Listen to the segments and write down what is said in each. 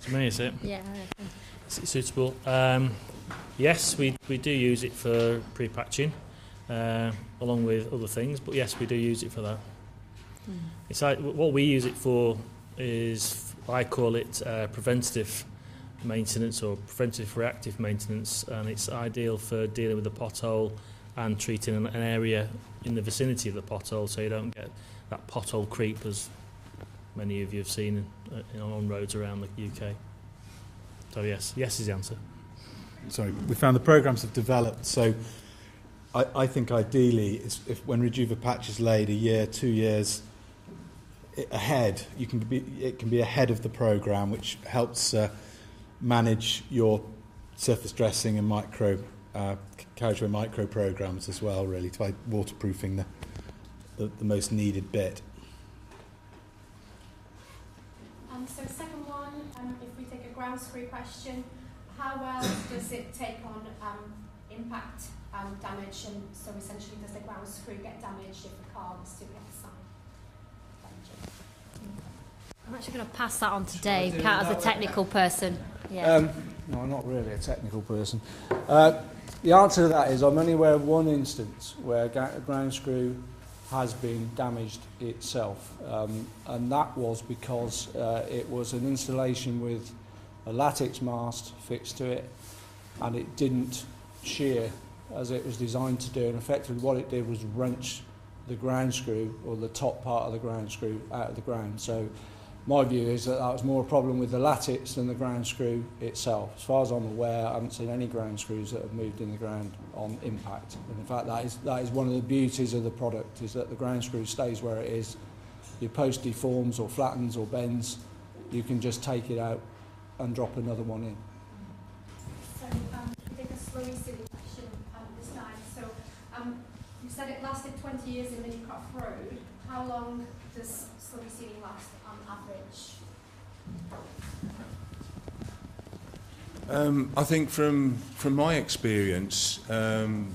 To me, is it? Yeah, I reckon. Is it suitable? Yes, we do use it for pre-patching, along with other things, but yes, we do use it for that. It's like, what we use it for is, I call it preventative maintenance or preventive reactive maintenance, and it's ideal for dealing with the pothole and treating an area in the vicinity of the pothole, so you don't get that pothole creep, as many of you have seen on roads around the UK. So yes is the answer. Sorry, we found the programs have developed, so I think ideally if when Rejuvopatch is laid a year, 2 years ahead, it can be ahead of the program, which helps manage your surface dressing and carriageway micro programs as well, really, by waterproofing the most needed bit. So second one, if we take a Groundscrew question, how well does it take on impact damage, and so essentially does the Groundscrew get damaged if the car was to be outside? I'm actually going to pass that on to Dave, Kat, as a technical person. Yeah. No, I'm not really a technical person. The answer to that is I'm only aware of one instance where a Groundscrew has been damaged itself, and that was because it was an installation with a lattice mast fixed to it, and it didn't shear as it was designed to do, and effectively what it did was wrench the Groundscrew, or the top part of the Groundscrew, out of the ground. So my view is that was more a problem with the lattice than the Groundscrew itself. As far as I'm aware, I haven't seen any Groundscrews that have moved in the ground on impact. And in fact, that is one of the beauties of the product, is that the Groundscrew stays where it is. Your post deforms or flattens or bends, you can just take it out and drop another one in. So we take a slurry sealing question this time. So you said it lasted 20 years in Minicroft Road. How long does slurry sealing last on average? I think from my experience, from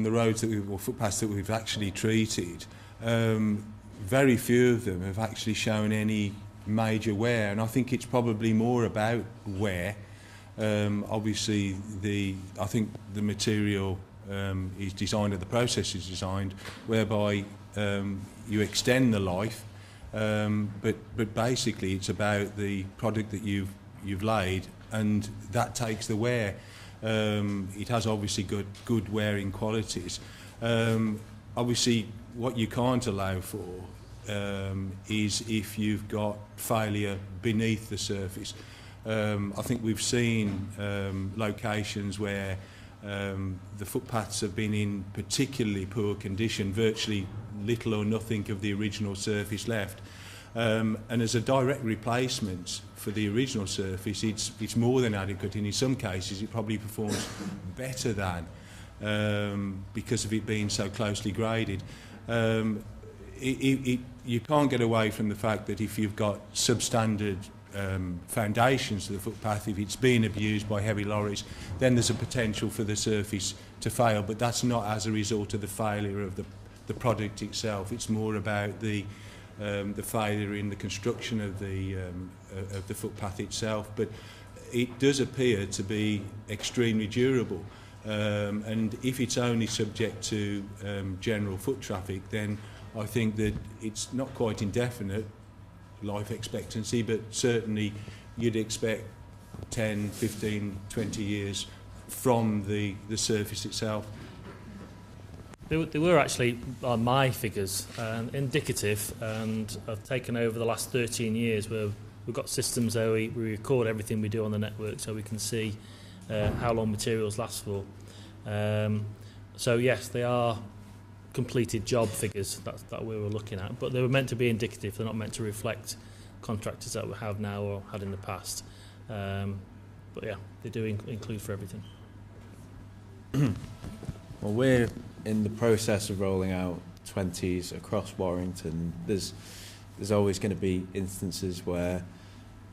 the roads or footpaths that we've actually treated, very few of them have actually shown any major wear, and I think it's probably more about wear. Obviously, I think the material is designed, or the process is designed, whereby you extend the life, but basically it's about the product that you've laid, and that takes the wear. It has obviously good wearing qualities. Obviously, what you can't allow for is if you've got failure beneath the surface. I think we've seen locations where the footpaths have been in particularly poor condition, virtually little or nothing of the original surface left. And as a direct replacement for the original surface, it's more than adequate, and in some cases it probably performs better than, because of it being so closely graded. You can't get away from the fact that if you've got substandard foundations to the footpath, if it's being abused by heavy lorries, then there's a potential for the surface to fail, but that's not as a result of the failure of the product itself. It's more about the failure in the construction of the footpath itself. But it does appear to be extremely durable, and if it's only subject to general foot traffic, then I think that it's not quite indefinite life expectancy, but certainly you'd expect 10, 15, 20 years from the surface itself. They were actually, on my figures, indicative, and I've taken over the last 13 years where we've got systems where we record everything we do on the network, so we can see how long materials last for. So yes, they are completed job figures that we were looking at, but they were meant to be indicative. They're not meant to reflect contractors that we have now or had in the past. But yeah, they do include for everything. Well, we're in the process of rolling out 20s across Warrington. There's always going to be instances where,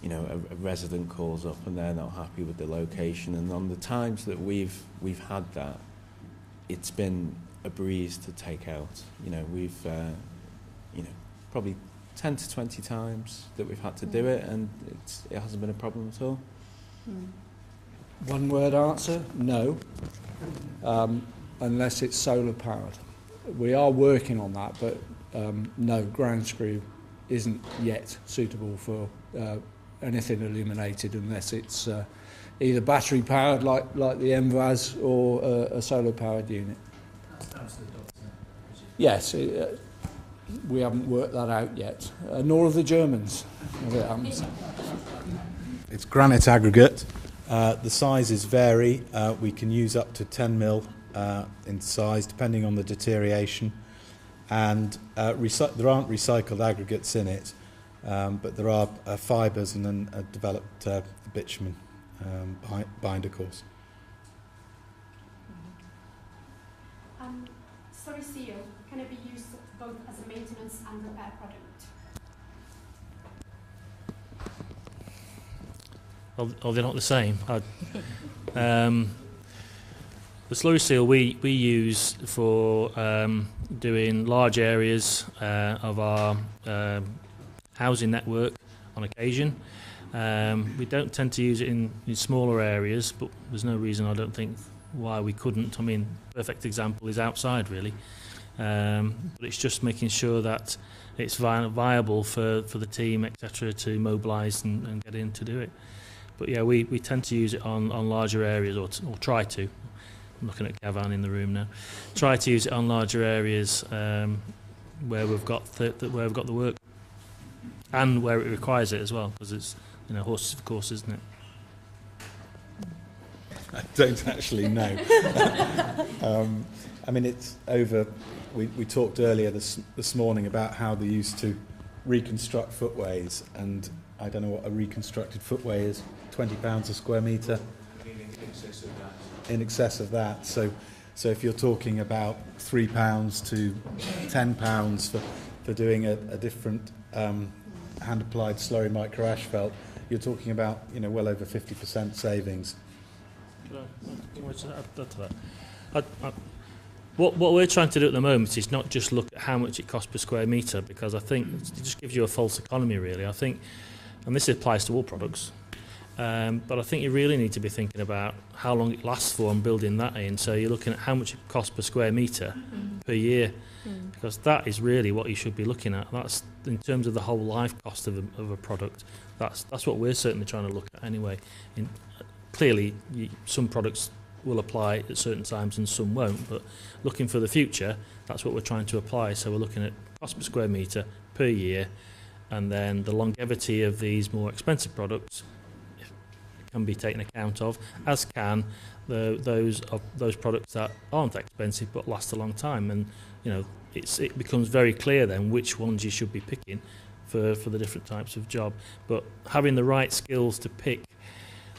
you know, a resident calls up and they're not happy with the location, and on the times that we've had that, it's been a breeze to take out. You know, we've probably 10 to 20 times that we've had to do it, and it hasn't been a problem at all. One word answer, no, unless it's solar powered. We are working on that, but no, Groundscrew isn't yet suitable for anything illuminated unless it's either battery powered like the MVAS or a solar powered unit. Yes, we haven't worked that out yet, nor have the Germans, as it happens. It's granite aggregate. The sizes vary. We can use up to 10 mil in size, depending on the deterioration. And there aren't recycled aggregates in it, but there are fibres and then a developed bitumen binder course. Slurry seal, can it be used both as a maintenance and repair product? Or they're not the same. The slurry seal we use for doing large areas of our housing network on occasion. We don't tend to use it in smaller areas, but there's no reason I don't think why we couldn't. I mean, perfect example is outside really, but it's just making sure that it's viable for the team, etc., to mobilise and get in to do it. But yeah, we tend to use it on larger areas, or try to. I'm looking at Gavan in the room now. Try to use it on larger areas where we've got the work, and where it requires it as well, because it's horses for course, isn't it? I don't actually know. I mean, it's over. We talked earlier this morning about how they used to reconstruct footways, and I don't know what a reconstructed footway is. £20 a square metre. In excess of that. So if you're talking about £3 to £10 for doing a different hand applied slurry micro asphalt, you're talking about well over 50% savings. What we're trying to do at the moment is not just look at how much it costs per square metre, because I think it just gives you a false economy really. I think, and this applies to all products, but I think you really need to be thinking about how long it lasts for and building that in. So you're looking at how much it costs per square metre per year, because that is really what you should be looking at. That's in terms of the whole life cost of a product. That's what we're certainly trying to look at anyway. Clearly, some products will apply at certain times and some won't, but looking for the future, that's what we're trying to apply. So we're looking at cost per square metre per year, and then the longevity of these more expensive products can be taken account of, as can those products that aren't expensive but last a long time. And it becomes very clear then which ones you should be picking for the different types of job. But having the right skills to pick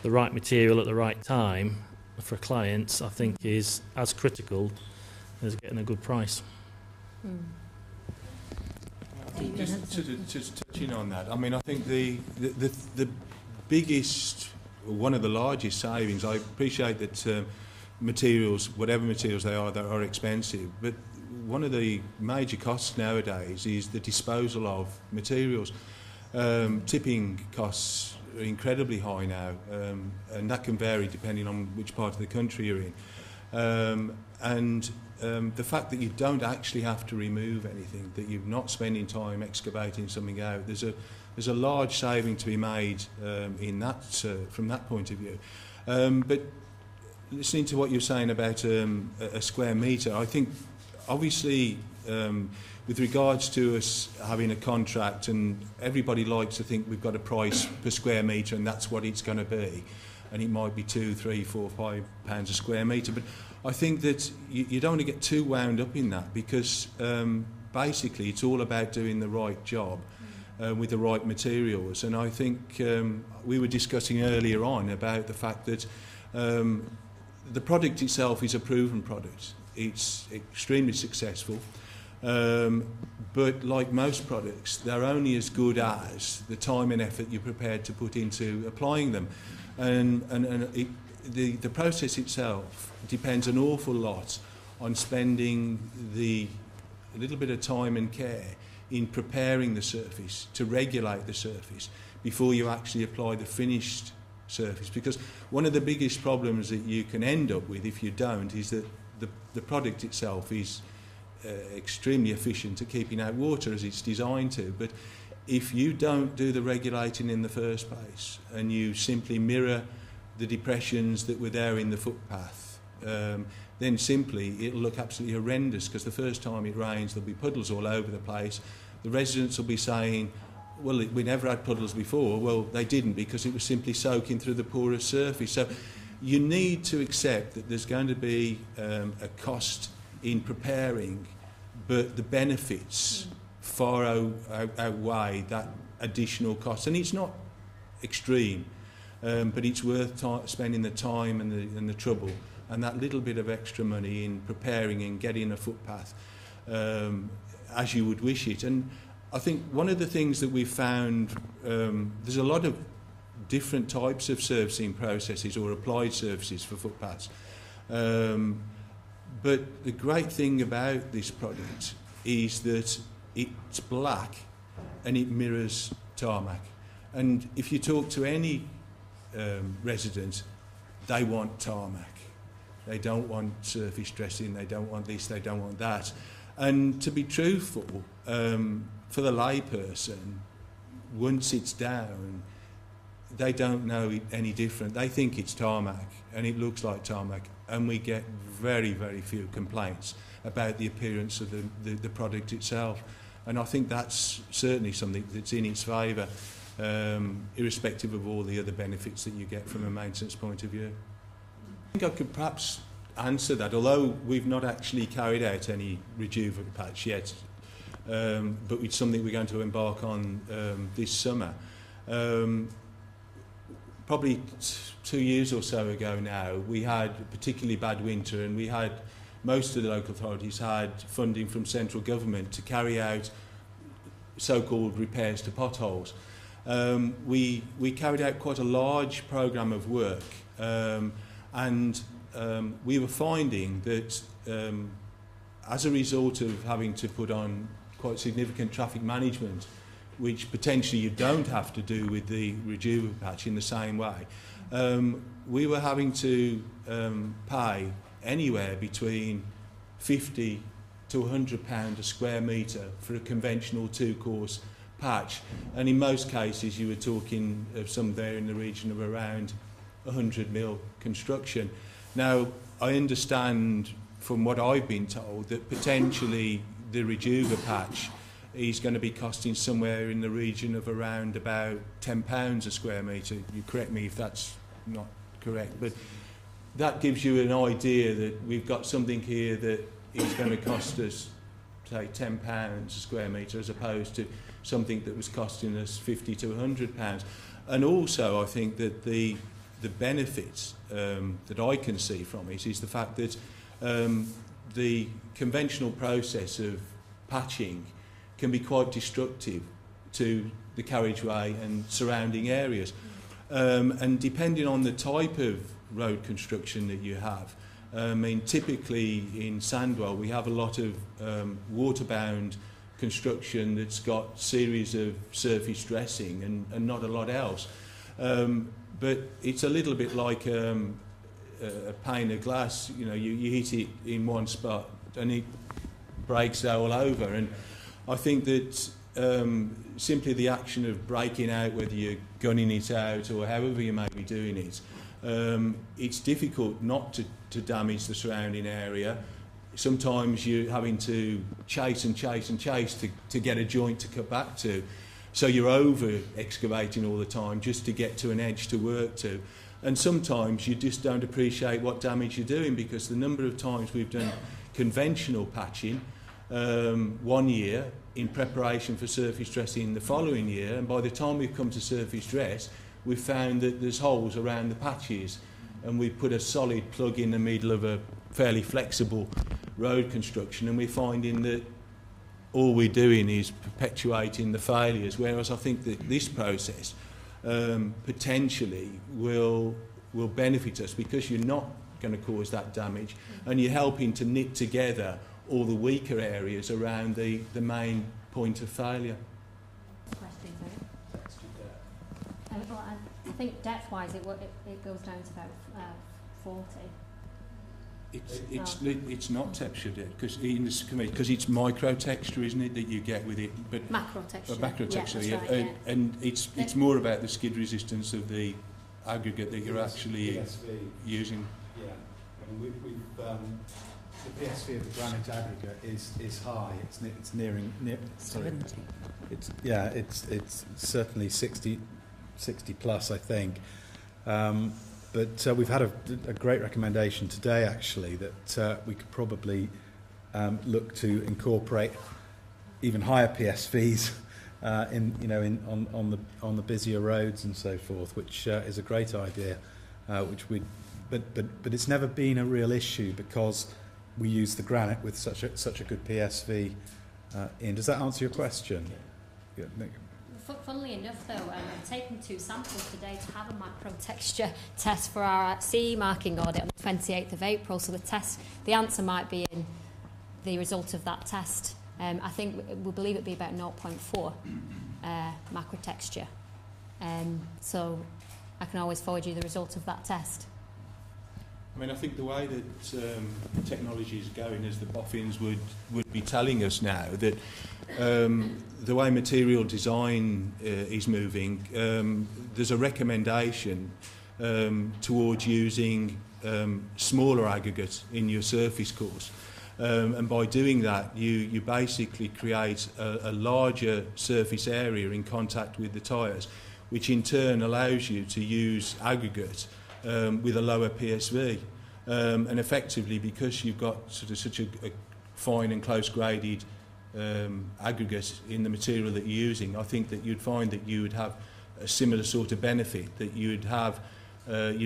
the right material at the right time for clients, I think, is as critical as getting a good price. Just to touch in on that, I mean, I think the biggest, one of the largest savings, I appreciate that materials, whatever materials they are expensive, but one of the major costs nowadays is the disposal of materials. Tipping costs are incredibly high now, and that can vary depending on which part of the country you're in. The fact that you don't actually have to remove anything, that you're not spending time excavating something out, there's a large saving to be made in that from that point of view. But listening to what you're saying about a square metre, I think obviously with regards to us having a contract, and everybody likes to think we've got a price per square metre and that's what it's going to be, and it might be £2, £3, £4, £5 a square metre, but I think that you don't want to get too wound up in that, because basically it's all about doing the right job with the right materials. And I think we were discussing earlier on about the fact that the product itself is a proven product. It's extremely successful. But like most products, they're only as good as the time and effort you're prepared to put into applying them. And the process itself depends an awful lot on spending the little bit of time and care in preparing the surface, to regulate the surface, before you actually apply the finished surface. Because one of the biggest problems that you can end up with if you don't is that the product itself is extremely efficient at keeping out water as it's designed to. But if you don't do the regulating in the first place and you simply mirror the depressions that were there in the footpath, then simply it'll look absolutely horrendous, because the first time it rains there'll be puddles all over the place. The residents will be saying, well, we never had puddles before. Well, they didn't, because it was simply soaking through the porous surface. So you need to accept that there's going to be a cost in preparing, but the benefits far outweigh that additional cost. And it's not extreme, but it's worth spending the time and the trouble and that little bit of extra money in preparing and getting a footpath as you would wish it. And I think one of the things that we've found, there's a lot of different types of surfacing processes or applied surfaces for footpaths. But the great thing about this product is that it's black and it mirrors tarmac. And if you talk to any resident, they want tarmac. They don't want surface dressing, they don't want this, they don't want that. And to be truthful, for the layperson, once it's down, they don't know any different. They think it's tarmac and it looks like tarmac, and we get very, very few complaints about the appearance of the product itself. And I think that's certainly something that's in its favour, irrespective of all the other benefits that you get from a maintenance point of view. I think I could perhaps answer that, although we've not actually carried out any Rejuvopatch yet, but it's something we're going to embark on this summer. Probably 2 years or so ago now, we had a particularly bad winter, and we had most of the local authorities had funding from central government to carry out so-called repairs to potholes. We carried out quite a large programme of work, and we were finding that as a result of having to put on quite significant traffic management, which potentially you don't have to do with the Rejuvopatch in the same way, we were having to pay anywhere between £50 to £100 a square metre for a conventional two-course patch, and in most cases you were talking of somewhere in the region of around 100 mil construction. Now, I understand from what I've been told that potentially the Rejuvopatch is going to be costing somewhere in the region of around about £10 a square metre. You correct me if that's not correct, but that gives you an idea that we've got something here that is going to cost us, say, £10 a square metre, as opposed to something that was costing us £50 to £100. And also, I think that the benefits that I can see from it is the fact that the conventional process of patching can be quite destructive to the carriageway and surrounding areas. And depending on the type of road construction that you have, I mean, typically in Sandwell we have a lot of waterbound construction that's got series of surface dressing and not a lot else. But it's a little bit like a pane of glass. You know, you hit it in one spot and it breaks all over. And I think that simply the action of breaking out, whether you're gunning it out or however you may be doing it, it's difficult not to damage the surrounding area. Sometimes you're having to chase and chase and chase to get a joint to cut back to. So you're over excavating all the time just to get to an edge to work to. And sometimes you just don't appreciate what damage you're doing, because the number of times we've done conventional patching 1 year in preparation for surface dressing the following year, and by the time we've come to surface dress, we've found that there's holes around the patches, and we put a solid plug in the middle of a fairly flexible road construction, and we're finding that all we're doing is perpetuating the failures, whereas I think that this process potentially will benefit us, because you're not going to cause that damage and you're helping to knit together all the weaker areas around the main point of failure. Question, well, I think depth-wise it goes down to about 40. It's not texture depth because it's micro texture, isn't it, that you get with it? But macro texture. Macro texture, yeah, yeah. Right, And it's more about the skid resistance of the aggregate that you're actually PSV. using. Yeah, I mean, the PSV of the granite aggregate is high. It's nearing. Sorry. It's certainly 60 plus, I think. But we've had a great recommendation today, actually, that we could probably look to incorporate even higher PSVs on the busier roads and so forth, which is a great idea. But it's never been a real issue because we use the granite with such a good PSV in. Does that answer your question? Yeah. Funnily enough, though, I've taken 2 samples today to have a macro texture test for our CE marking audit on the 28th of April. So the answer might be in the result of that test. I think we believe it'd be about 0.4 macro texture. So I can always forward you the result of that test. I mean, I think the way that technology is going, as the boffins would be telling us now, that the way material design is moving, there's a recommendation towards using smaller aggregates in your surface course. And by doing that, you basically create a larger surface area in contact with the tyres, which in turn allows you to use aggregate with a lower PSV. And effectively, because you've got sort of such a fine and close graded aggregate in the material that you're using, I think that you'd find that you would have a similar sort of benefit, that you'd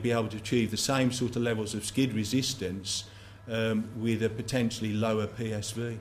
be able to achieve the same sort of levels of skid resistance with a potentially lower PSV.